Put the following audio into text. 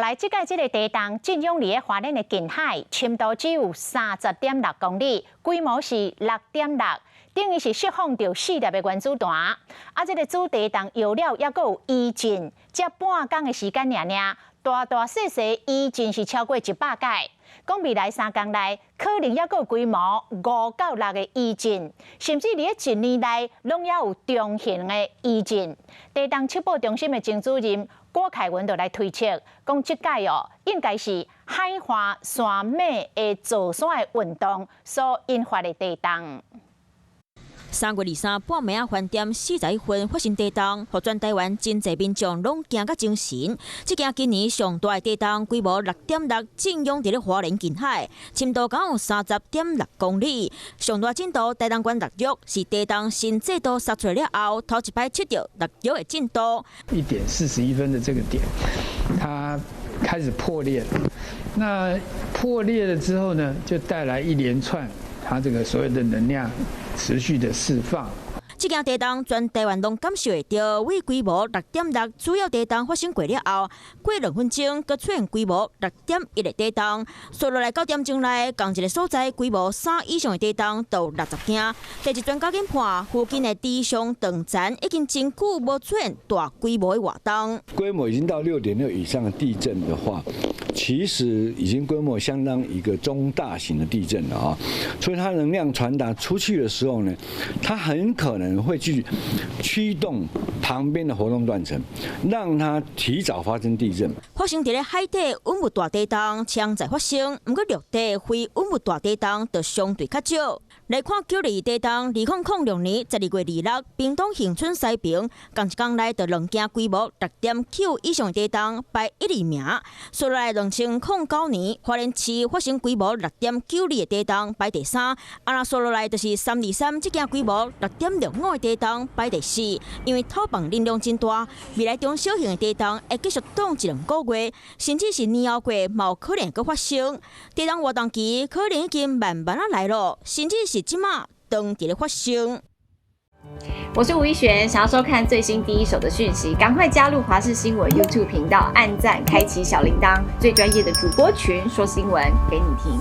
来，即届这个地动震央伫花莲的近海，深度只有30.6公里，规模是6.6，等于是释放着4粒的原子弹。啊，这个主地动摇了，还佫有余震，才半天的时间尔，大细细余震是超过100届。讲未来3天内，可能还佫有规模5到6个余震，甚至伫一年内拢还有中型的余震。地动七报中心的郑主任郭凯文就来推测，讲即届应该是海华山脉的造山的运动所引发的地动。3月23半暝啊，饭店41分发生地动，互全台湾真侪民众拢惊甲精神。这件今年上大的地动，规模6.6，震央伫咧花莲近海，深度刚有30.6公里。上大震度台东县6弱，是地动新制度杀出来了后，头一摆测到6弱的震度。1点41分的这个点，它开始破裂了。那破裂了之后呢，就带来一连串它这个所有的能量持续的释放。这件地动全台湾拢感受会到，为规模6.6主要地动发生过了后，过2分钟，佮出现规模6.1的地动。说落来9点钟内，同一个所在规模3以上的地动到60件。地质专家研判，附近的地上断层已经真久无出现大规模的活动。规模已经到6.6以上的地震的话，其实已经规模相当一个中大型的地震了啊。所以它能量传达出去的时候呢，它很可能会去驱动旁边的活动断层，让它提早发生地震。发生伫咧海底稳物大地动，常在发生，不过陆地非稳物大地动就相对较少。来看902地动，2006年12月26，屏东恒春西平，同一天内就2件规模6.9以上的地动，排1、2名。说来2009年，花莲市发生规模6.92的地动，排第3。那说落来就是323这件规模6.65的地动，排第4。因为土棒能量真大，未来中小型的地动会继续挡1-2个月，甚至是年后过，嘛有可能会发生。地动活动期可能已经慢慢来了，甚至是即马当伫咧发生。我是吴一璇，想要收看最新第一手的讯息，赶快加入华视新闻 YouTube 频道，按赞，开启小铃铛，最专业的主播群说新闻给你听。